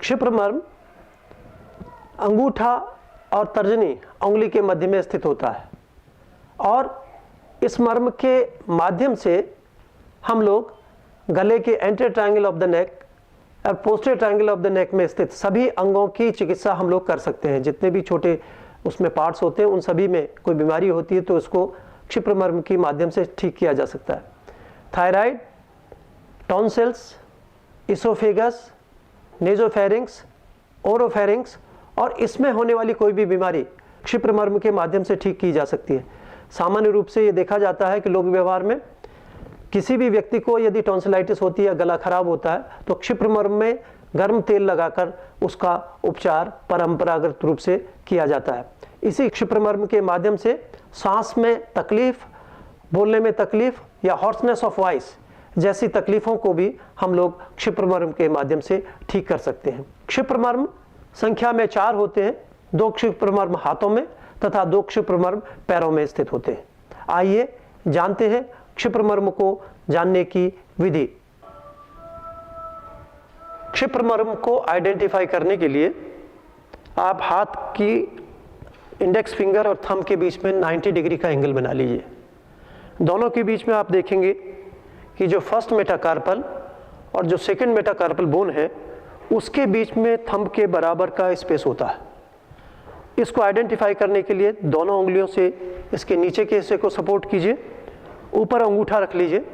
क्षिप्रमर्म अंगूठा और तर्जनी उंगली के मध्य में स्थित होता है और इस मर्म के माध्यम से हम लोग गले के anterior triangle of the neck और posterior triangle of the neck में स्थित सभी अंगों की चिकित्सा हम लोग कर सकते हैं। जितने भी छोटे उसमें पार्ट्स होते हैं उन सभी में कोई बीमारी होती है तो उसको क्षिप्रमर्म के माध्यम से ठीक किया जा सकता है। थायराइड, टॉन्सिल्स, इसोफेगस, नेजोफेरिंक्स, ओरोफेरिंक्स और इसमें होने वाली कोई भी बीमारी क्षिप्रमर्म के माध्यम से ठीक की जा सकती है। सामान्य रूप से ये देखा जाता है कि लोक व्यवहार में किसी भी व्यक्ति को यदि टॉन्सिलाइटिस होती है, गला खराब होता है तो क्षिप्रमर्म में गर्म तेल लगाकर उसका उपचार परंपरागत रूप से किया जाता है। इसी क्षिप्रमर्म के माध्यम से सांस में तकलीफ, बोलने में तकलीफ या हॉर्सनेस ऑफ वॉइस जैसी तकलीफों को भी हम लोग क्षिप्रमर्म के माध्यम से ठीक कर सकते हैं। क्षिप्रमर्म संख्या में 4 होते हैं। 2 क्षिप्रमर्म हाथों में तथा 2 क्षिप्रमर्म पैरों में स्थित होते हैं। आइए जानते हैं क्षिप्रमर्म को जानने की विधि। क्षिप्रमर्म को आइडेंटिफाई करने के लिए आप हाथ की इंडेक्स फिंगर और थंब के बीच में 90 डिग्री का एंगल बना लीजिए। दोनों के बीच में आप देखेंगे कि जो फर्स्ट मेटाकार्पल और जो सेकंड मेटाकार्पल बोन है उसके बीच में थंब के बराबर का स्पेस होता है। इसको आइडेंटिफाई करने के लिए दोनों उंगलियों से इसके नीचे के हिस्से को सपोर्ट कीजिए, ऊपर अंगूठा रख लीजिए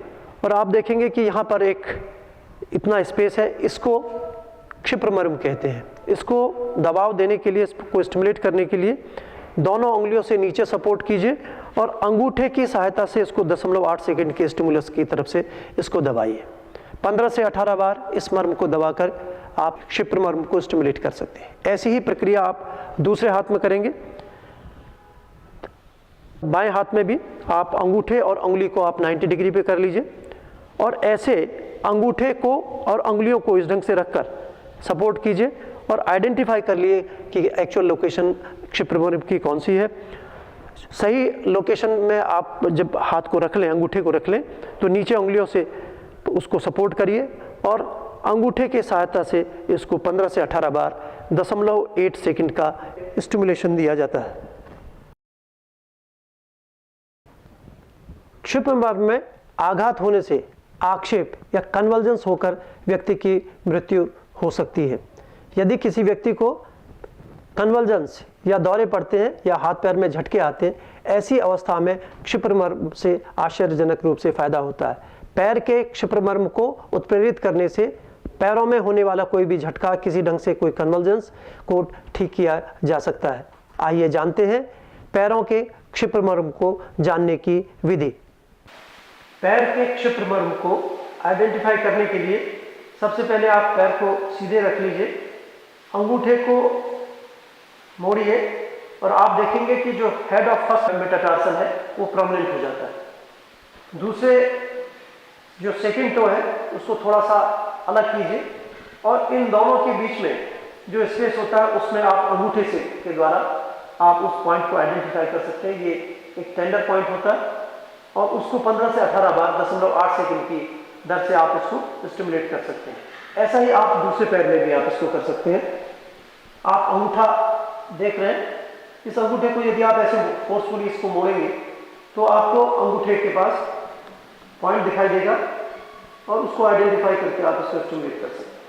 और आप देखेंगे कि यहाँ पर एक इतना स्पेस है, इसको क्षिप्रमर्म कहते हैं। इसको दबाव देने के लिए, इसको स्टिमुलेट करने के लिए दोनों उंगलियों से नीचे सपोर्ट कीजिए और अंगूठे की सहायता से इसको 0.8 सेकंड के स्टिमुलस की तरफ से इसको दबाइए। 15 से 18 बार इस मर्म को दबाकर आप क्षिप्रमर्म को स्टिमुलेट कर सकते हैं। ऐसी ही प्रक्रिया आप दूसरे हाथ में करेंगे। बाएं हाथ में भी आप अंगूठे और उंगली को आप 90 डिग्री पे कर लीजिए और ऐसे अंगूठे को और उंगलियों को इस ढंग से रखकर सपोर्ट कीजिए और आइडेंटिफाई कर लिए कि एक्चुअल लोकेशन क्षिप्रमर्म की कौन सी है। सही लोकेशन में आप जब हाथ को रख लें, अंगूठे को रख लें, तो नीचे उंगलियों से उसको सपोर्ट करिए और अंगूठे के सहायता से इसको 15 से 18 बार 0.8 सेकंड का स्टिमुलेशन दिया जाता है। क्षिप्रमर्म में आघात होने से आक्षेप या कन्वल्जेंस होकर व्यक्ति की मृत्यु हो सकती है। यदि किसी व्यक्ति को कन्वल्जेंस या दौरे पड़ते हैं या हाथ पैर में झटके आते हैं, ऐसी अवस्था में क्षिप्रमर्म से आश्चर्यजनक रूप से फायदा होता है। पैर के क्षिप्रमर्म को उत्प्रेरित करने से पैरों में होने वाला कोई भी झटका, किसी ढंग से कोई कन्वल्जेंस को ठीक किया जा सकता है। आइए जानते हैं पैरों के क्षिप्रमर्म को जानने की विधि। पैर के क्षिप्रमर्म को आइडेंटिफाई करने के लिए सबसे पहले आप पैर को सीधे रख लीजिए, अंगूठे को मोड़िए और आप देखेंगे कि जो हेड ऑफ फर्स्ट मेटाटार्सल है वो प्रोमिनेंट हो जाता है। दूसरे जो सेकंड टो है उसको थोड़ा सा अलग कीजिए और इन दोनों के बीच में जो स्पेस होता है उसमें आप अंगूठे से के द्वारा आप उस पॉइंट को आइडेंटिफाई कर सकते हैं। ये एक टेंडर पॉइंट होता है और उसको 15 से 18 बार 0.8 सेकंड की दर से आप इसको स्टिमुलेट कर सकते हैं। ऐसा ही आप दूसरे पैर में भी आप इसको कर सकते हैं। आप अंगूठा देख रहे हैं, इस अंगूठे को यदि आप ऐसे फोर्सफुली इसको मोड़ेंगे तो आपको अंगूठे के पास पॉइंट दिखाई देगा और उसको आइडेंटिफाई करके आप इसको स्टिमुलेट कर सकते हैं।